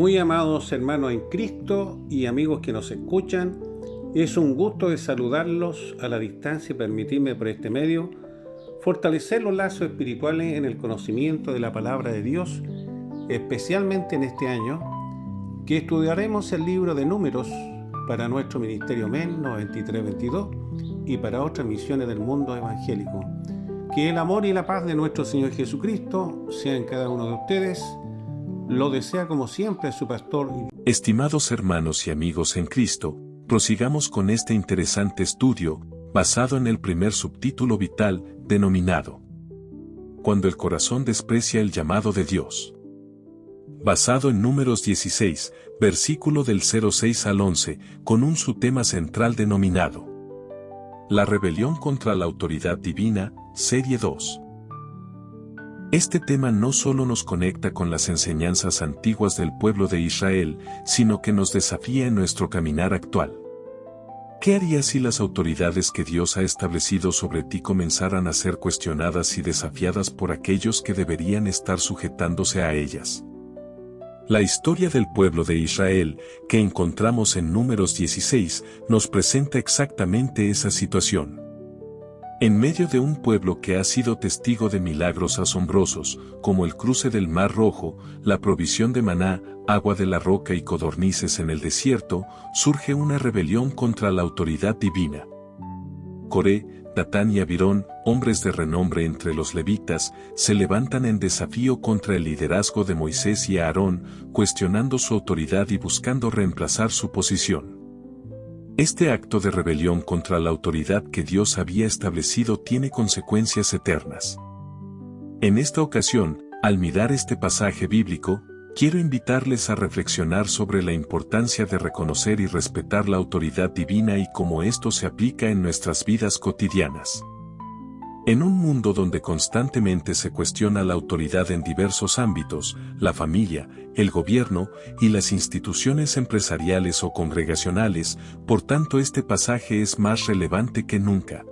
Muy amados hermanos en Cristo y amigos que nos escuchan, es un gusto de saludarlos a la distancia y permitirme por este medio fortalecer los lazos espirituales en el conocimiento de la palabra de Dios, especialmente en este año, que estudiaremos el libro de Números para nuestro ministerio MEN 9322 y para otras misiones del mundo evangélico. Que el amor y la paz de nuestro Señor Jesucristo sea en cada uno de ustedes. Lo desea como siempre su pastor. Estimados hermanos y amigos en Cristo, prosigamos con este interesante estudio, basado en el primer subtítulo vital, denominado Cuando el corazón desprecia el llamado de Dios. Basado en Números 16, versículo del 06 al 11, con un subtema central denominado La rebelión contra la autoridad divina, serie 2. Este tema no solo nos conecta con las enseñanzas antiguas del pueblo de Israel, sino que nos desafía en nuestro caminar actual. ¿Qué harías si las autoridades que Dios ha establecido sobre ti comenzaran a ser cuestionadas y desafiadas por aquellos que deberían estar sujetándose a ellas? La historia del pueblo de Israel, que encontramos en Números 16, nos presenta exactamente esa situación. En medio de un pueblo que ha sido testigo de milagros asombrosos, como el cruce del Mar Rojo, la provisión de maná, agua de la roca y codornices en el desierto, surge una rebelión contra la autoridad divina. Coré, Datán y Abirón, hombres de renombre entre los levitas, se levantan en desafío contra el liderazgo de Moisés y Aarón, cuestionando su autoridad y buscando reemplazar su posición. Este acto de rebelión contra la autoridad que Dios había establecido tiene consecuencias eternas. En esta ocasión, al mirar este pasaje bíblico, quiero invitarles a reflexionar sobre la importancia de reconocer y respetar la autoridad divina y cómo esto se aplica en nuestras vidas cotidianas. En un mundo donde constantemente se cuestiona la autoridad en diversos ámbitos, la familia, el gobierno y las instituciones empresariales o congregacionales, por tanto este pasaje es más relevante que nunca.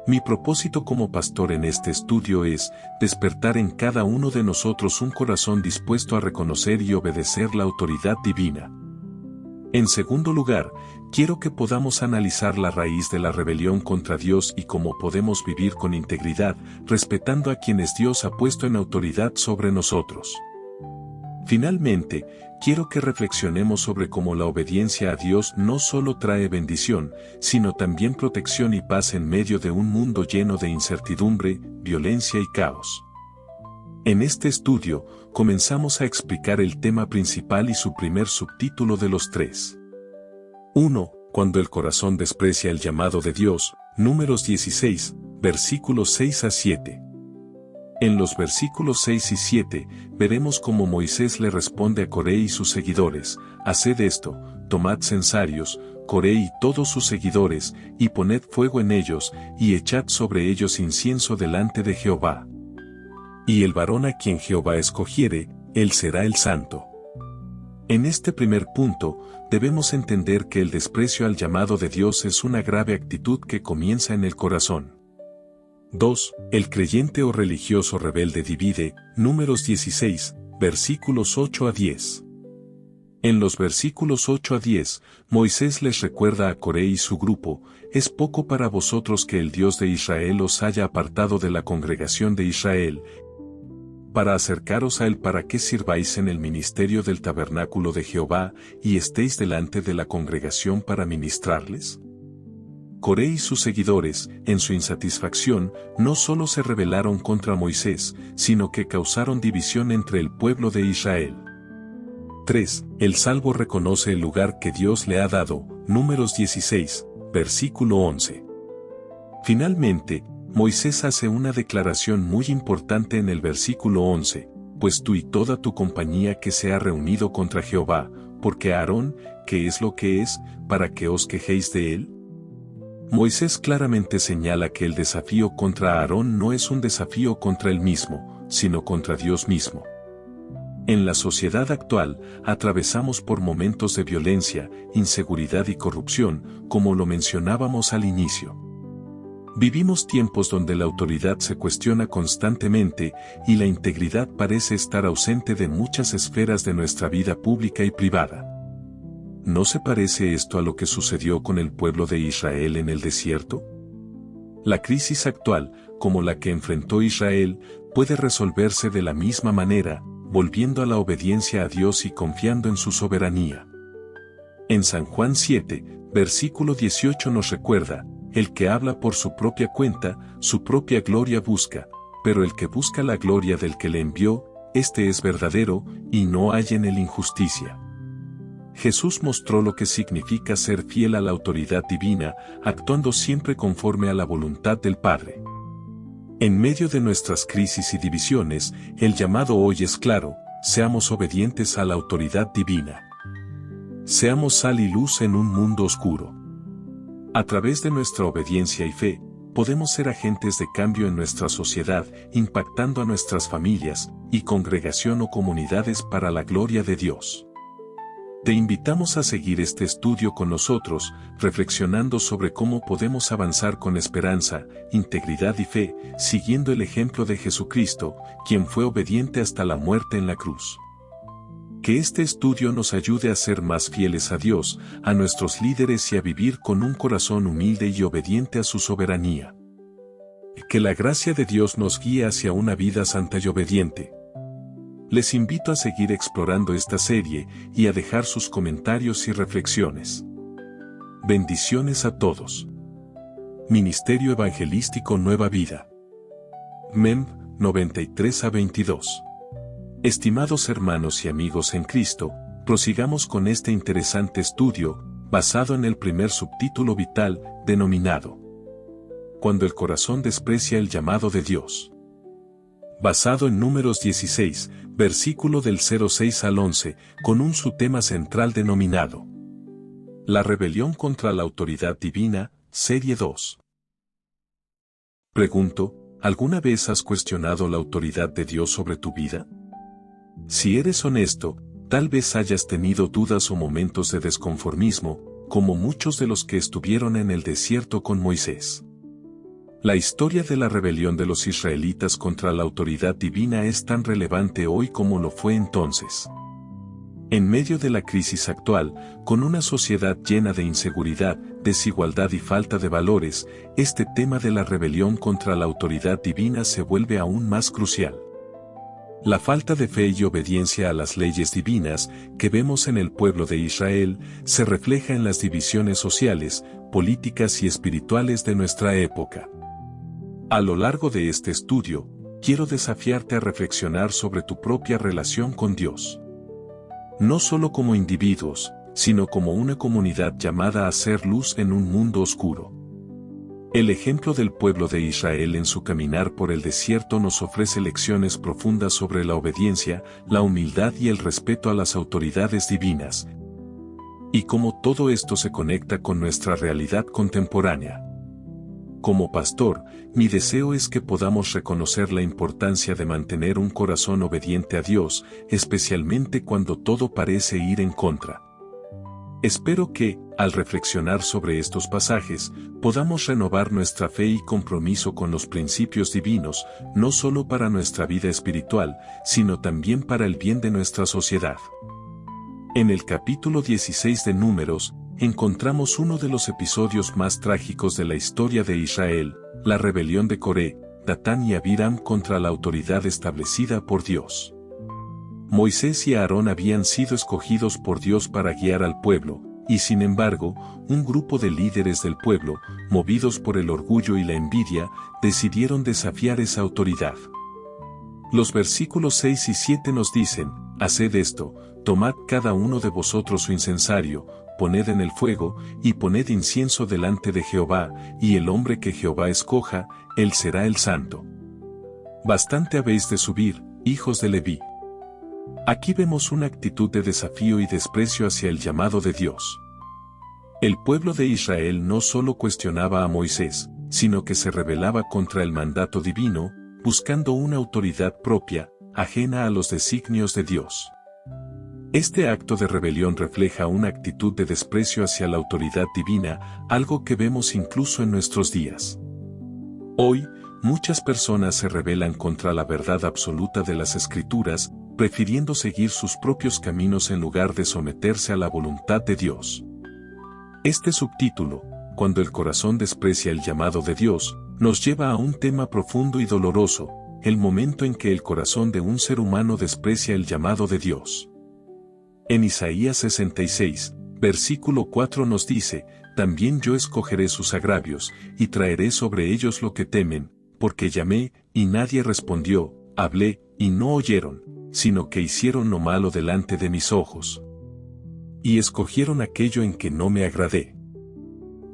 Mi propósito como pastor en este estudio es despertar en cada uno de nosotros un corazón dispuesto a reconocer y obedecer la autoridad divina. En segundo lugar, quiero que podamos analizar la raíz de la rebelión contra Dios y cómo podemos vivir con integridad, respetando a quienes Dios ha puesto en autoridad sobre nosotros. Finalmente, quiero que reflexionemos sobre cómo la obediencia a Dios no solo trae bendición, sino también protección y paz en medio de un mundo lleno de incertidumbre, violencia y caos. En este estudio, comenzamos a explicar el tema principal y su primer subtítulo de los tres. 1. Cuando el corazón desprecia el llamado de Dios, Números 16, versículos 6 a 7. En los versículos 6 y 7, veremos cómo Moisés le responde a Coré y sus seguidores: Haced esto, tomad censarios, Coré y todos sus seguidores, y poned fuego en ellos, y echad sobre ellos incienso delante de Jehová. Y el varón a quien Jehová escogiere, él será el santo. En este primer punto, debemos entender que el desprecio al llamado de Dios es una grave actitud que comienza en el corazón. 2. El creyente o religioso rebelde divide, Números 16, versículos 8 a 10. En los versículos 8 a 10, Moisés les recuerda a Coré y su grupo: es poco para vosotros que el Dios de Israel os haya apartado de la congregación de Israel, para acercaros a él para que sirváis en el ministerio del tabernáculo de Jehová, y estéis delante de la congregación para ministrarles. Coré y sus seguidores, en su insatisfacción, no solo se rebelaron contra Moisés, sino que causaron división entre el pueblo de Israel. 3. El salvo reconoce el lugar que Dios le ha dado, Números 16, versículo 11. Finalmente, Moisés hace una declaración muy importante en el versículo 11, pues tú y toda tu compañía que se ha reunido contra Jehová, porque Aarón, ¿qué es lo que es, para que os quejéis de él? Moisés claramente señala que el desafío contra Aarón no es un desafío contra él mismo, sino contra Dios mismo. En la sociedad actual, atravesamos por momentos de violencia, inseguridad y corrupción, como lo mencionábamos al inicio. Vivimos tiempos donde la autoridad se cuestiona constantemente y la integridad parece estar ausente de muchas esferas de nuestra vida pública y privada. ¿No se parece esto a lo que sucedió con el pueblo de Israel en el desierto? La crisis actual, como la que enfrentó Israel, puede resolverse de la misma manera, volviendo a la obediencia a Dios y confiando en su soberanía. En San Juan 7, versículo 18 nos recuerda: el que habla por su propia cuenta, su propia gloria busca, pero el que busca la gloria del que le envió, este es verdadero, y no hay en él injusticia. Jesús mostró lo que significa ser fiel a la autoridad divina, actuando siempre conforme a la voluntad del Padre. En medio de nuestras crisis y divisiones, el llamado hoy es claro: seamos obedientes a la autoridad divina. Seamos sal y luz en un mundo oscuro. A través de nuestra obediencia y fe, podemos ser agentes de cambio en nuestra sociedad, impactando a nuestras familias y congregación o comunidades para la gloria de Dios. Te invitamos a seguir este estudio con nosotros, reflexionando sobre cómo podemos avanzar con esperanza, integridad y fe, siguiendo el ejemplo de Jesucristo, quien fue obediente hasta la muerte en la cruz. Que este estudio nos ayude a ser más fieles a Dios, a nuestros líderes y a vivir con un corazón humilde y obediente a su soberanía. Que la gracia de Dios nos guíe hacia una vida santa y obediente. Les invito a seguir explorando esta serie y a dejar sus comentarios y reflexiones. Bendiciones a todos. Ministerio Evangelístico Nueva Vida. Mem. 93-22. Estimados hermanos y amigos en Cristo, prosigamos con este interesante estudio, basado en el primer subtítulo vital, denominado Cuando el corazón desprecia el llamado de Dios. Basado en Números 16, versículo del 06 al 11, con un subtema central denominado La rebelión contra la autoridad divina, serie 2. Pregunto, ¿alguna vez has cuestionado la autoridad de Dios sobre tu vida? Si eres honesto, tal vez hayas tenido dudas o momentos de desconformismo, como muchos de los que estuvieron en el desierto con Moisés. La historia de la rebelión de los israelitas contra la autoridad divina es tan relevante hoy como lo fue entonces. En medio de la crisis actual, con una sociedad llena de inseguridad, desigualdad y falta de valores, este tema de la rebelión contra la autoridad divina se vuelve aún más crucial. La falta de fe y obediencia a las leyes divinas que vemos en el pueblo de Israel se refleja en las divisiones sociales, políticas y espirituales de nuestra época. A lo largo de este estudio, quiero desafiarte a reflexionar sobre tu propia relación con Dios. No solo como individuos, sino como una comunidad llamada a ser luz en un mundo oscuro. El ejemplo del pueblo de Israel en su caminar por el desierto nos ofrece lecciones profundas sobre la obediencia, la humildad y el respeto a las autoridades divinas. Y cómo todo esto se conecta con nuestra realidad contemporánea. Como pastor, mi deseo es que podamos reconocer la importancia de mantener un corazón obediente a Dios, especialmente cuando todo parece ir en contra. Espero que, al reflexionar sobre estos pasajes, podamos renovar nuestra fe y compromiso con los principios divinos, no solo para nuestra vida espiritual, sino también para el bien de nuestra sociedad. En el capítulo 16 de Números, encontramos uno de los episodios más trágicos de la historia de Israel, la rebelión de Coré, Datán y Abiram contra la autoridad establecida por Dios. Moisés y Aarón habían sido escogidos por Dios para guiar al pueblo, y sin embargo, un grupo de líderes del pueblo, movidos por el orgullo y la envidia, decidieron desafiar esa autoridad. Los versículos 6 y 7 nos dicen: Haced esto, tomad cada uno de vosotros su incensario, poned en el fuego, y poned incienso delante de Jehová, y el hombre que Jehová escoja, él será el santo. Bastante habéis de subir, hijos de Leví. Aquí vemos una actitud de desafío y desprecio hacia el llamado de Dios. El pueblo de Israel no solo cuestionaba a Moisés, sino que se rebelaba contra el mandato divino, buscando una autoridad propia, ajena a los designios de Dios. Este acto de rebelión refleja una actitud de desprecio hacia la autoridad divina, algo que vemos incluso en nuestros días. Hoy, muchas personas se rebelan contra la verdad absoluta de las Escrituras, prefiriendo seguir sus propios caminos en lugar de someterse a la voluntad de Dios. Este subtítulo, Cuando el corazón desprecia el llamado de Dios, nos lleva a un tema profundo y doloroso, el momento en que el corazón de un ser humano desprecia el llamado de Dios. En Isaías 66, versículo 4 nos dice, «También yo escogeré sus agravios, y traeré sobre ellos lo que temen, porque llamé, y nadie respondió, hablé, y no oyeron, sino que hicieron lo malo delante de mis ojos. Y escogieron aquello en que no me agradé».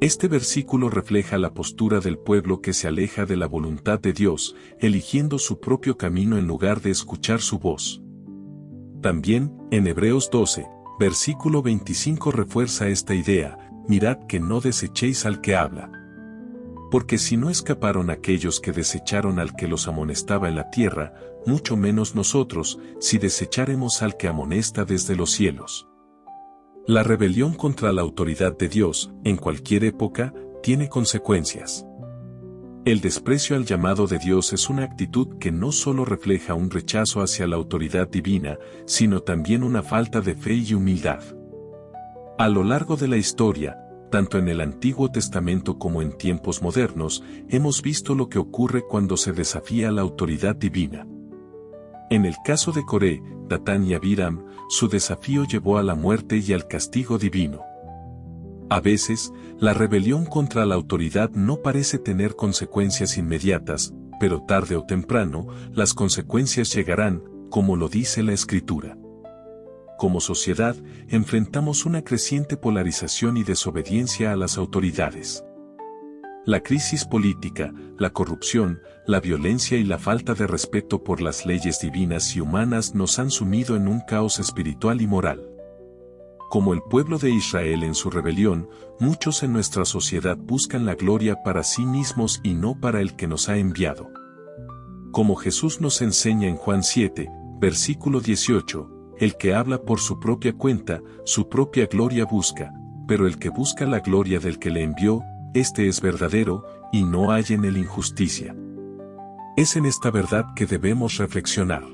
Este versículo refleja la postura del pueblo que se aleja de la voluntad de Dios, eligiendo su propio camino en lugar de escuchar su voz. También, en Hebreos 12, versículo 25 refuerza esta idea, «Mirad que no desechéis al que habla. Porque si no escaparon aquellos que desecharon al que los amonestaba en la tierra, mucho menos nosotros, si desecharemos al que amonesta desde los cielos». La rebelión contra la autoridad de Dios, en cualquier época, tiene consecuencias. El desprecio al llamado de Dios es una actitud que no solo refleja un rechazo hacia la autoridad divina, sino también una falta de fe y humildad. A lo largo de la historia, tanto en el Antiguo Testamento como en tiempos modernos, hemos visto lo que ocurre cuando se desafía la autoridad divina. En el caso de Coré, Datán y Abiram, su desafío llevó a la muerte y al castigo divino. A veces, la rebelión contra la autoridad no parece tener consecuencias inmediatas, pero tarde o temprano, las consecuencias llegarán, como lo dice la Escritura. Como sociedad, enfrentamos una creciente polarización y desobediencia a las autoridades. La crisis política, la corrupción, la violencia y la falta de respeto por las leyes divinas y humanas nos han sumido en un caos espiritual y moral. Como el pueblo de Israel en su rebelión, muchos en nuestra sociedad buscan la gloria para sí mismos y no para el que nos ha enviado. Como Jesús nos enseña en Juan 7, versículo 18, el que habla por su propia cuenta, su propia gloria busca, pero el que busca la gloria del que le envió, este es verdadero, y no hay en él injusticia. Es en esta verdad que debemos reflexionar.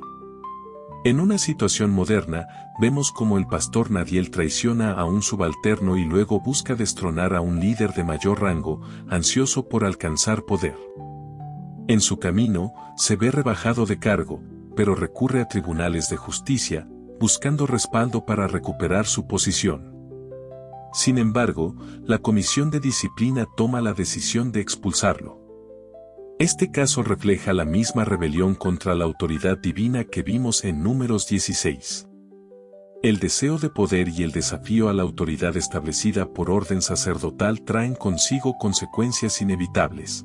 En una situación moderna, vemos cómo el pastor Nadiel traiciona a un subalterno y luego busca destronar a un líder de mayor rango, ansioso por alcanzar poder. En su camino, se ve rebajado de cargo, pero recurre a tribunales de justicia, buscando respaldo para recuperar su posición. Sin embargo, la Comisión de Disciplina toma la decisión de expulsarlo. Este caso refleja la misma rebelión contra la autoridad divina que vimos en Números 16. El deseo de poder y el desafío a la autoridad establecida por orden sacerdotal traen consigo consecuencias inevitables.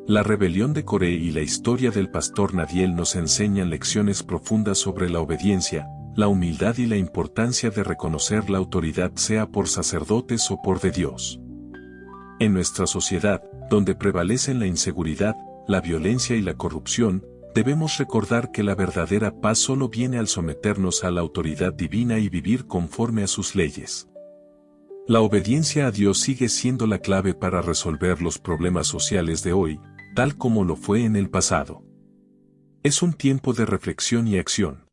La rebelión de Coré y la historia del pastor Nadiel nos enseñan lecciones profundas sobre la obediencia, la humildad y la importancia de reconocer la autoridad sea por sacerdotes o por de Dios. En nuestra sociedad, donde prevalecen la inseguridad, la violencia y la corrupción, debemos recordar que la verdadera paz solo viene al someternos a la autoridad divina y vivir conforme a sus leyes. La obediencia a Dios sigue siendo la clave para resolver los problemas sociales de hoy, tal como lo fue en el pasado. Es un tiempo de reflexión y acción.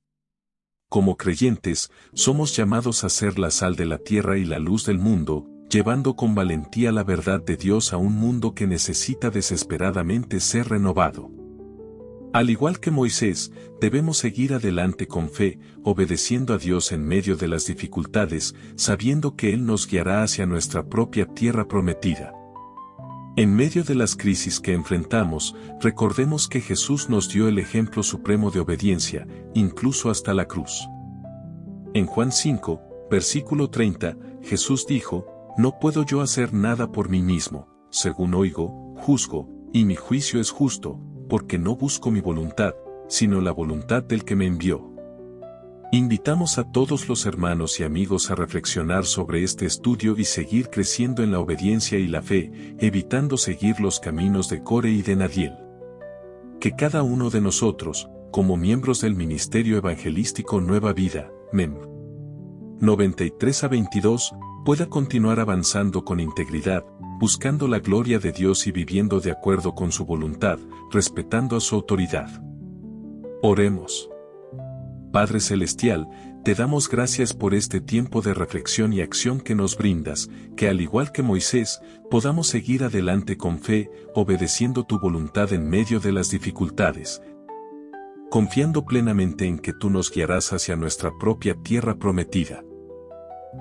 Como creyentes, somos llamados a ser la sal de la tierra y la luz del mundo, llevando con valentía la verdad de Dios a un mundo que necesita desesperadamente ser renovado. Al igual que Moisés, debemos seguir adelante con fe, obedeciendo a Dios en medio de las dificultades, sabiendo que Él nos guiará hacia nuestra propia tierra prometida. En medio de las crisis que enfrentamos, recordemos que Jesús nos dio el ejemplo supremo de obediencia, incluso hasta la cruz. En Juan 5, versículo 30, Jesús dijo, «No puedo yo hacer nada por mí mismo, según oigo, juzgo, y mi juicio es justo, porque no busco mi voluntad, sino la voluntad del que me envió». Invitamos a todos los hermanos y amigos a reflexionar sobre este estudio y seguir creciendo en la obediencia y la fe, evitando seguir los caminos de Coré y de Nadiel. Que cada uno de nosotros, como miembros del Ministerio Evangelístico Nueva Vida, MEM 93 a 22, pueda continuar avanzando con integridad, buscando la gloria de Dios y viviendo de acuerdo con su voluntad, respetando a su autoridad. Oremos. Padre Celestial, te damos gracias por este tiempo de reflexión y acción que nos brindas, que al igual que Moisés, podamos seguir adelante con fe, obedeciendo tu voluntad en medio de las dificultades, confiando plenamente en que tú nos guiarás hacia nuestra propia tierra prometida.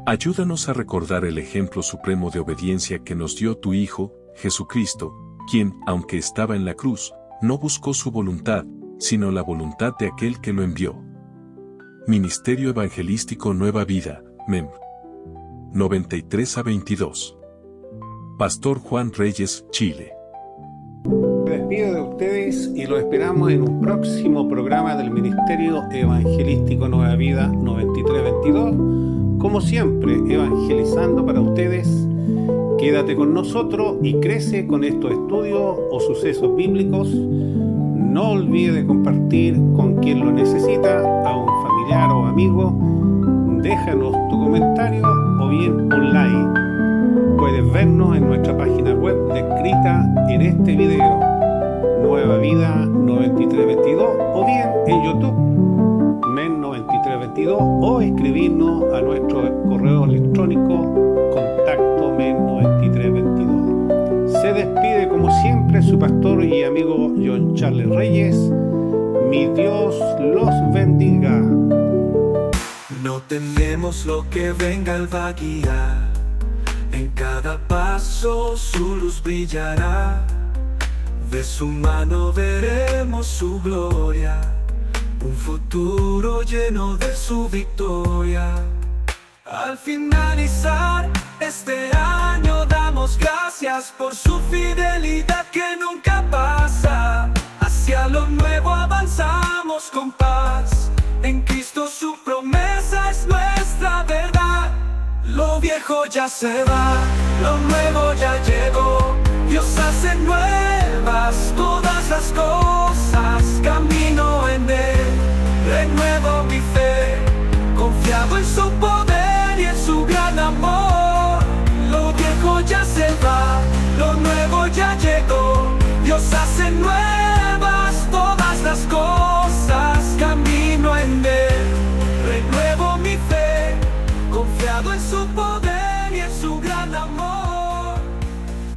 Ayúdanos a recordar el ejemplo supremo de obediencia que nos dio tu Hijo, Jesucristo, quien, aunque estaba en la cruz, no buscó su voluntad, sino la voluntad de aquel que lo envió. Ministerio Evangelístico Nueva Vida, MEM. 93-22. Pastor Juan Reyes, Chile. Me despido de ustedes y lo esperamos en un próximo programa del Ministerio Evangelístico Nueva Vida 93-22. Como siempre, evangelizando para ustedes. Quédate con nosotros y crece con estos estudios o sucesos bíblicos. No olvides de compartir con quien lo necesita, a un familiar o amigo. Déjanos tu comentario o bien un like. Puedes vernos en nuestra página web descrita en este video, Nueva Vida 9322, o bien en YouTube, MEN 9322, o escribirnos a nuestro correo electrónico contacto men9322. Se despide como siempre su pastor y amigo John Charles Reyes. Mi Dios los bendiga. No tememos lo que venga, Él va a guiar. En cada paso su luz brillará. De su mano veremos su gloria. Un futuro lleno de su victoria. Al finalizar este año damos gracias por su fidelidad que nunca pasa. Hacia lo nuevo avanzamos con paz. En Cristo su promesa es nuestra verdad. Lo viejo ya se va, lo nuevo ya llegó. Dios hace nuevas todas las cosas. Camino en Él, renuevo mi fe, confiado en su poder y en su gran amor. Lo viejo ya se va, lo nuevo ya llegó. Dios hace nuevas todas las cosas. Camino en Él, renuevo mi fe, confiado en su poder y en su gran amor.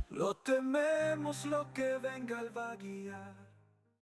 No tememos lo que venga, Él va a guiar.